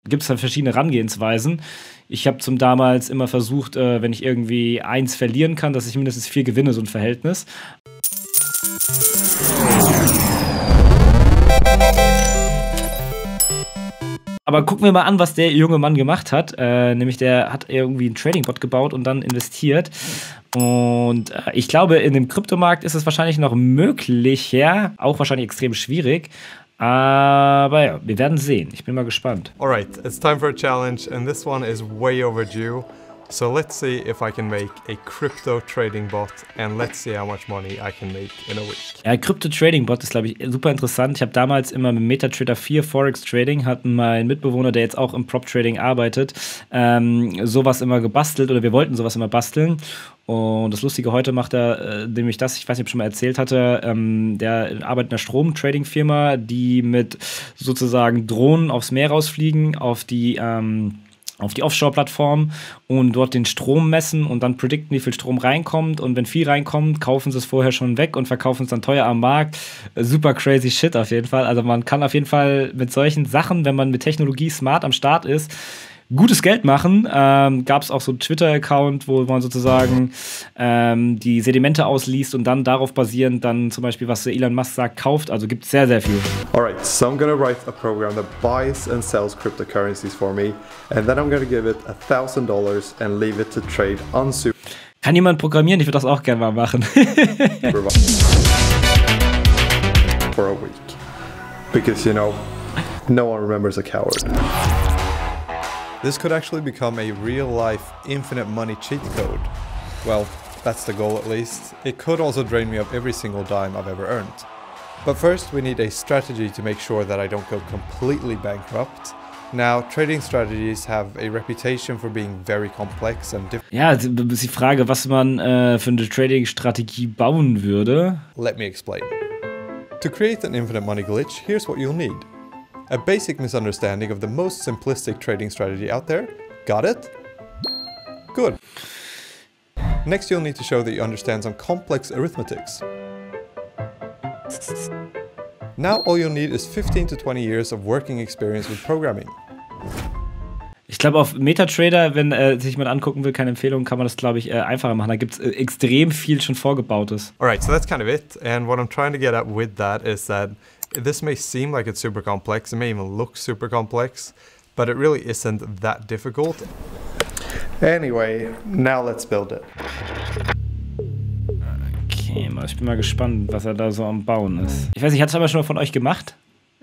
Gibt es dann verschiedene Herangehensweisen. Ich habe zum damals immer versucht, wenn ich irgendwie 1 verlieren kann, dass ich mindestens 4 gewinne, so ein Verhältnis. Aber gucken wir mal an, was der junge Mann gemacht hat. Nämlich der hat irgendwie einen Trading-Bot gebaut und dann investiert. Und ich glaube, in dem Kryptomarkt ist es wahrscheinlich noch möglicher, auch wahrscheinlich extrem schwierig. Aber ja, wir werden sehen. Ich bin mal gespannt. Alright, it's time for a challenge and this one is way overdue. So let's see if I can make a crypto trading bot and let's see how much money I can make in a week. Ja, Crypto Trading Bot ist, glaube ich, super interessant. Ich habe damals immer mit MetaTrader 4 Forex Trading, hat mein Mitbewohner, der jetzt auch im Prop Trading arbeitet, sowas immer gebastelt oder wir wollten sowas immer basteln. Und das Lustige, heute macht er nämlich das, ich weiß nicht, ob ich schon mal erzählt hatte, der arbeitet in einer Strom-Trading-Firma, die mit sozusagen Drohnen aufs Meer rausfliegen, auf die Offshore-Plattform und dort den Strom messen und dann predikten, wie viel Strom reinkommt. Und wenn viel reinkommt, kaufen sie es vorher schon weg und verkaufen es dann teuer am Markt. Super crazy shit auf jeden Fall. Also man kann auf jeden Fall mit solchen Sachen, wenn man mit Technologie smart am Start ist, gutes Geld machen. Gab es auch so einen Twitter-Account, wo man sozusagen die Sedimente ausliest und dann darauf basierend dann zum Beispiel, was Elon Musk sagt, kauft. Also gibt es sehr, sehr viel. Alright, so I'm gonna write a program that buys and sells cryptocurrencies for me and then I'm gonna give it $1,000 and leave it to trade unsupervised. Kann jemand programmieren? Ich würde das auch gerne mal machen. For a week. Because, you know, no one remembers a coward. This could actually become a real-life infinite money cheat code. Well, that's the goal at least. It could also drain me of every single dime I've ever earned. But first we need a strategy to make sure that I don't go completely bankrupt. Now, trading strategies have a reputation for being very complex and different. Ja, das ist die Frage, was man für eine Trading-Strategie bauen würde. Let me explain. To create an infinite money glitch, here's what you'll need. A basic misunderstanding of the most simplistic trading strategy out there. Got it? Good. Next, you'll need to show that you understand some complex arithmetics. Now all you'll need is 15 to 20 years of working experience with programming. Ich glaube, auf MetaTrader, wenn sich jemand angucken will, keine Empfehlung, kann man das, glaube ich, einfacher machen. Da gibt es extrem viel schon Vorgebautes. Alright, so that's kind of it. And what I'm trying to get at with that is that this may seem like it's super complex, it may even look super complex, but it really isn't that difficult. Anyway, now let's build it. Okay, ich bin mal gespannt, was er da so am Bauen ist. Ich weiß nicht, hat es aber schon mal von euch gemacht?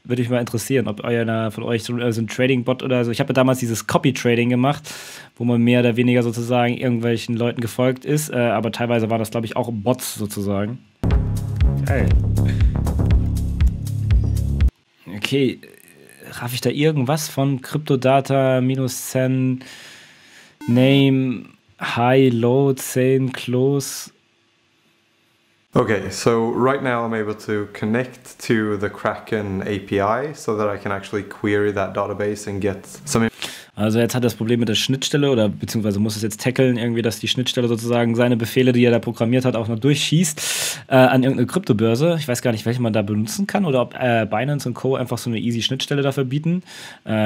Würde mich mal interessieren, ob einer von euch so ein Trading-Bot oder so. Ich habe ja damals dieses Copy-Trading gemacht, wo man mehr oder weniger sozusagen irgendwelchen Leuten gefolgt ist, aber teilweise waren das, glaube ich, auch Bots sozusagen. Geil. Okay, raff ich da irgendwas von Cryptodata, -10, Name, High, Low, 10, Close? Okay, so right now I'm able to connect to the Kraken API so that I can actually query that database and get some. Also jetzt hat er das Problem mit der Schnittstelle oder beziehungsweise muss es jetzt tackeln, irgendwie, dass die Schnittstelle sozusagen seine Befehle, die er da programmiert hat, auch noch durchschießt an irgendeine Kryptobörse. Ich weiß gar nicht, welche man da benutzen kann oder ob Binance und Co. einfach so eine easy Schnittstelle dafür bieten.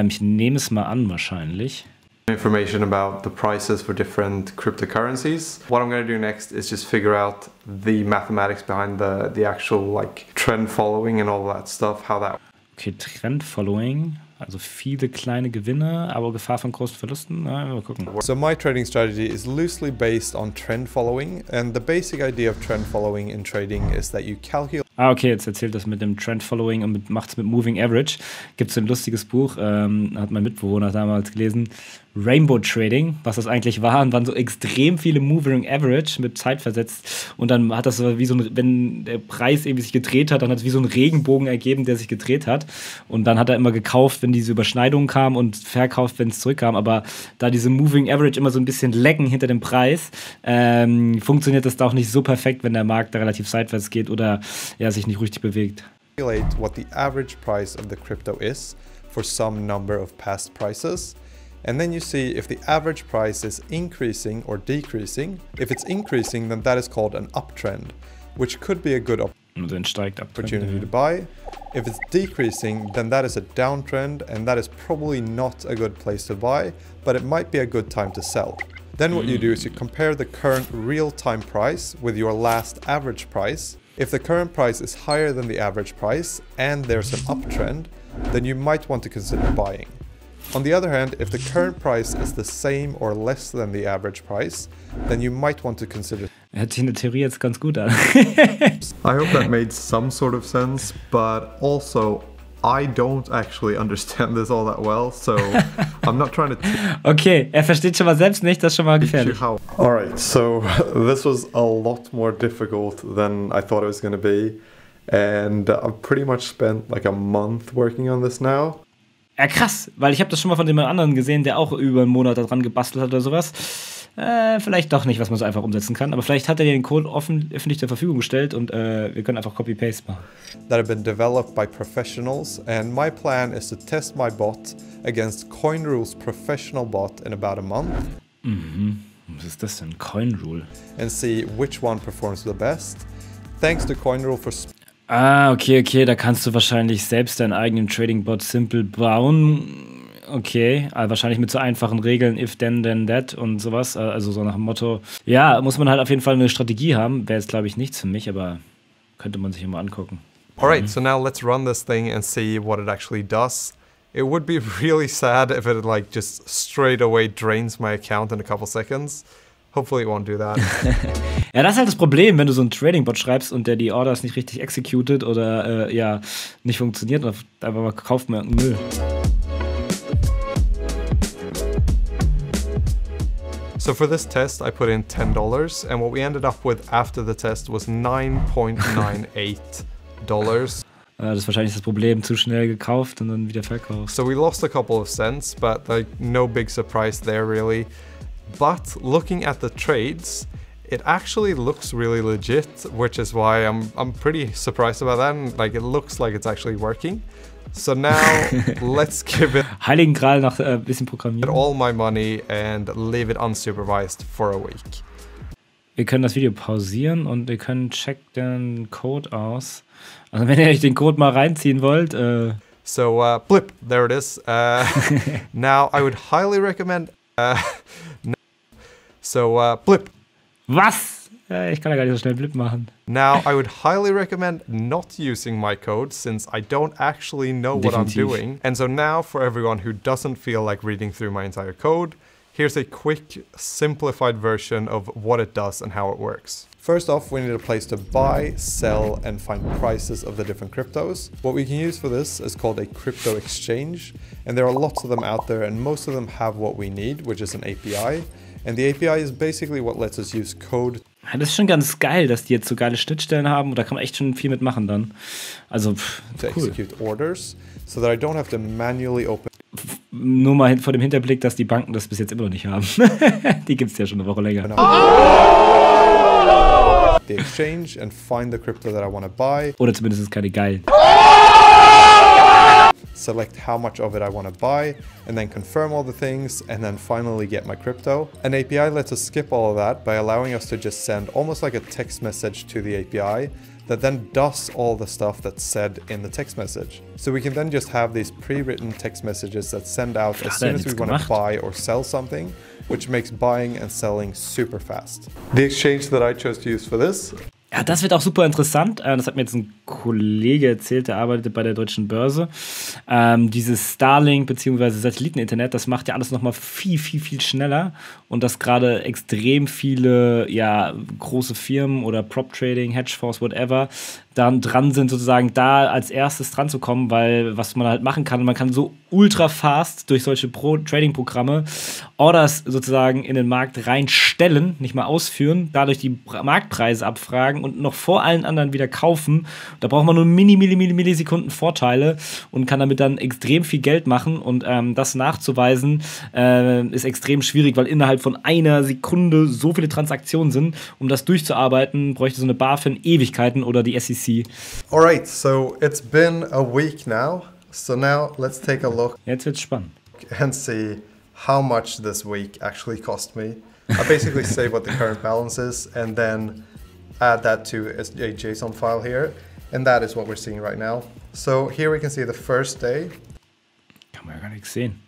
Ich nehme es mal an wahrscheinlich. Information about the prices for different cryptocurrencies. What I'm going to do next is just figure out the mathematics behind the actual like trend following and all that stuff, how that. Okay, Trend Following, also viele kleine Gewinne, aber Gefahr von großen Verlusten. Na, mal gucken. So my trading strategy is loosely based on trend following, and the basic idea of trend following in trading is that you calculate. Okay, jetzt erzählt das mit dem Trend Following und macht es mit Moving Average. Gibt es ein lustiges Buch, hat mein Mitbewohner damals gelesen, Rainbow Trading, was das eigentlich war, und waren so extrem viele Moving Average mit Zeit versetzt und dann hat das so wie so ein, wenn der Preis irgendwie sich gedreht hat, dann hat es wie so ein Regenbogen ergeben, der sich gedreht hat und dann hat er immer gekauft, wenn diese Überschneidungen kamen und verkauft, wenn es zurückkam, aber da diese Moving Average immer so ein bisschen lecken hinter dem Preis, funktioniert das da auch nicht so perfekt, wenn der Markt da relativ seitwärts geht oder ja, sich nicht richtig bewegt. What the average price of the crypto is for some number of past prices. And then you see if the average price is increasing or decreasing. If it's increasing, then that is called an uptrend, which could be a good Und dann steigt ab. Opportunity to buy. If it's decreasing, then that is a downtrend and that is probably not a good place to buy, but it might be a good time to sell. Then what you do is you compare the current real-time price with your last average price. If the current price is higher than the average price and there's an uptrend, then you might want to consider buying. On the other hand, if the current price is the same or less than the average price, then you might want to consider. Hört sich in der Theorie jetzt ganz gut an. I hope that made some sort of sense, but also I don't actually understand this all that well, so I'm not trying to. Okay, er versteht schon mal selbst nicht, das ist schon mal gefährlich. Alright, so this was a lot more difficult than I thought it was going to be, and I've pretty much spent like a month working on this now. Ja, krass, weil ich habe das schon mal von jemand anderen gesehen, der auch über einen Monat daran gebastelt hat oder sowas. Vielleicht doch nicht, was man so einfach umsetzen kann, aber vielleicht hat er den Code öffentlich zur Verfügung gestellt und wir können einfach Copy-Paste machen. That have been developed by professionals, and my plan is to test my bot against CoinRule's professional bot in about a month. Mhm. Was ist das denn? CoinRule? And see which one performs the best. Thanks to CoinRule for. Okay, da kannst du wahrscheinlich selbst deinen eigenen Trading-Bot simpel bauen. Okay, wahrscheinlich mit so einfachen Regeln, if, then, that und sowas. Also so nach dem Motto, ja, muss man halt auf jeden Fall eine Strategie haben. Wäre jetzt, glaube ich, nichts für mich, aber könnte man sich immer angucken. Alright, so now let's run this thing and see what it actually does. It would be really sad if it like just straight away drains my account in a couple seconds. Hopefully it won't do that. Ja, das ist halt das Problem, wenn du so einen Trading-Bot schreibst und der die Orders nicht richtig executed oder ja, nicht funktioniert und einfach mal kauft man Müll. So for this test, I put in $10, and what we ended up with after the test was $9.98. Das ist wahrscheinlich das Problem, zu schnell gekauft und dann wieder verkauft. So we lost a couple of cents, but like no big surprise there really. But looking at the trades, it actually looks really legit, which is why I'm pretty surprised about that. And like it looks like it's actually working. So now let's give it Heiligen Gral nach bisschen Programmieren. all my money and leave it unsupervised for a week. Wir können das Video pausieren und wir können check den Code aus. Also wenn ihr euch den Code mal reinziehen wollt. So blip, there it is. Now I would highly recommend. Blip. Was? Ich kann ja gar nicht so schnell Blip machen. Now, I would highly recommend not using my code since I don't actually know what I'm doing. And so now, for everyone who doesn't feel like reading through my entire code, here's a quick, simplified version of what it does and how it works. First off, we need a place to buy, sell, and find prices of the different cryptos. What we can use for this is called a crypto exchange. And there are lots of them out there, and most of them have what we need, which is an API. And the API is basically what lets us use code. Ja, das ist schon ganz geil, dass die jetzt so geile Schnittstellen haben und da kann man echt schon viel mitmachen dann. Also, to cool. Execute orders, so that I don't have to manually open. Nur mal vor dem Hinterblick, dass die Banken das bis jetzt immer noch nicht haben. Die gibt es ja schon eine Woche länger. The exchange and find the crypto that I want to buy. Oder zumindest ist keine geilen. Select how much of it I want to buy, and then confirm all the things, and then finally get my crypto. An API lets us skip all of that by allowing us to just send almost like a text message to the API that then does all the stuff that's said in the text message. So we can then just have these pre-written text messages that send out as soon as we want to buy or sell something, which makes buying and selling super fast. The exchange that I chose to use for this. Ja, das wird auch super interessant. Das hat mir jetzt ein Kollege erzählt, der arbeitet bei der Deutschen Börse. Dieses Starlink bzw. Satelliteninternet, das macht ja alles nochmal viel, viel, viel schneller. Und dass gerade extrem viele große Firmen oder Prop-Trading, Hedgefonds, whatever, dann dran sind, sozusagen da als erstes dran zu kommen, weil was man halt machen kann, man kann so ultra fast durch solche Trading-Programme Orders sozusagen in den Markt reinstellen, nicht mal ausführen, dadurch die Marktpreise abfragen und noch vor allen anderen wieder kaufen. Da braucht man nur Millisekunden Vorteile und kann damit dann extrem viel Geld machen und das nachzuweisen ist extrem schwierig, weil innerhalb von einer Sekunde so viele Transaktionen sind. Um das durchzuarbeiten, bräuchte so eine BaFin Ewigkeiten oder die SEC. Alright, so it's been a week now. So now let's take a look. Jetzt wird's spannend. And see how much this week actually cost me. I basically say what the current balance is and then add that to a JSON file here, and that is what we're seeing right now. So here we can see the first day. Kann man ja gar nichts sehen.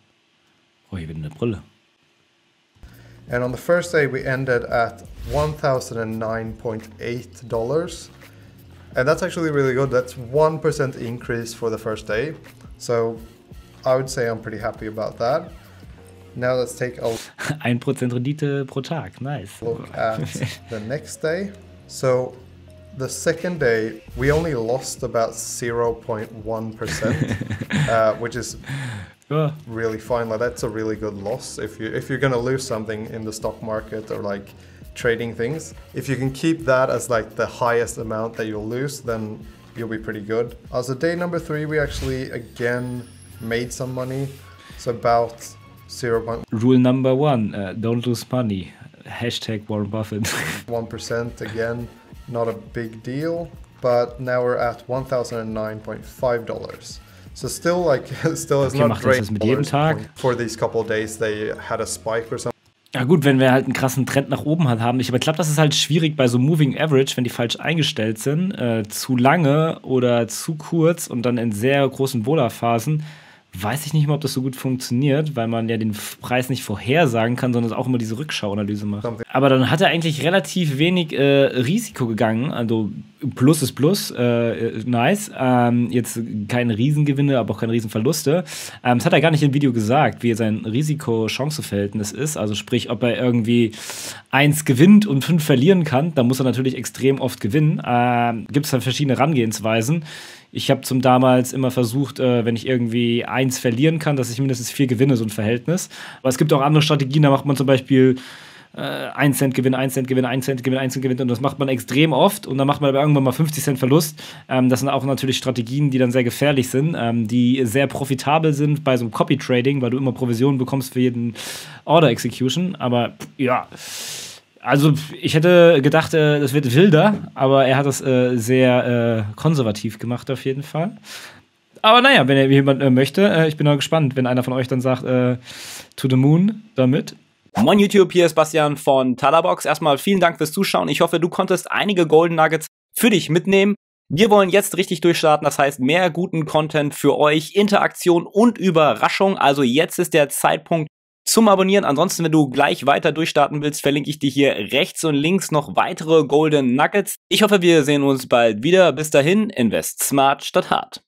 Oh, hier wird eine Brille. And on the first day we ended at $1,009.8. And that's actually really good. That's 1% increase for the first day. So I would say I'm pretty happy about that. Now let's take a 1% Rendite pro Tag. Nice. look at the next day. So the second day, we only lost about 0.1%, which is really fine. Like, that's a really good loss. If you're gonna lose something in the stock market or like trading things, if you can keep that as like the highest amount that you'll lose, then you'll be pretty good. So day number 3, we actually again made some money. So about 0.1%. Rule number 1, don't lose money. Hashtag Warren Buffett. 1% again, not a big deal. But now we're at $1,009.5. So still like, still is not great. Das mit jedem Tag. For these couple of days they had a spike or something. Ja gut, wenn wir halt einen krassen Trend nach oben haben. Aber ich glaube, das ist halt schwierig bei so Moving Average, wenn die falsch eingestellt sind. Zu lange oder zu kurz und dann in sehr großen Wohlerphasen. Weiß ich nicht mal, ob das so gut funktioniert, weil man ja den Preis nicht vorhersagen kann, sondern auch immer diese Rückschauanalyse macht. Aber dann hat er eigentlich relativ wenig Risiko gegangen. Also Plus ist Plus, nice. Jetzt keine Riesengewinne, aber auch keine Riesenverluste. Das hat er gar nicht im Video gesagt, wie sein Risiko-Chance-Verhältnis ist. Also sprich, ob er irgendwie 1 gewinnt und 5 verlieren kann, dann muss er natürlich extrem oft gewinnen. Gibt es dann verschiedene Herangehensweisen. Ich habe zum damals immer versucht, wenn ich irgendwie 1 verlieren kann, dass ich mindestens 4 gewinne, so ein Verhältnis. Aber es gibt auch andere Strategien, da macht man zum Beispiel 1 Cent Gewinn, 1 Cent Gewinn, 1 Cent Gewinn, 1 Cent Gewinn und das macht man extrem oft und dann macht man aber irgendwann mal 50 Cent Verlust. Das sind auch natürlich Strategien, die dann sehr gefährlich sind, die sehr profitabel sind bei so einem Copy-Trading, weil du immer Provisionen bekommst für jeden Order-Execution. Aber ja, also ich hätte gedacht, das wird wilder, aber er hat das sehr konservativ gemacht auf jeden Fall. Aber naja, wenn jemand möchte, ich bin auch gespannt, wenn einer von euch dann sagt, to the moon damit. Moin YouTube, hier ist Bastian von Talerbox. Erstmal vielen Dank fürs Zuschauen. Ich hoffe, du konntest einige Golden Nuggets für dich mitnehmen. Wir wollen jetzt richtig durchstarten, das heißt mehr guten Content für euch, Interaktion und Überraschung. Also jetzt ist der Zeitpunkt zum Abonnieren. Ansonsten, wenn du gleich weiter durchstarten willst, verlinke ich dir hier rechts und links noch weitere Golden Nuggets. Ich hoffe, wir sehen uns bald wieder. Bis dahin, invest smart statt hart.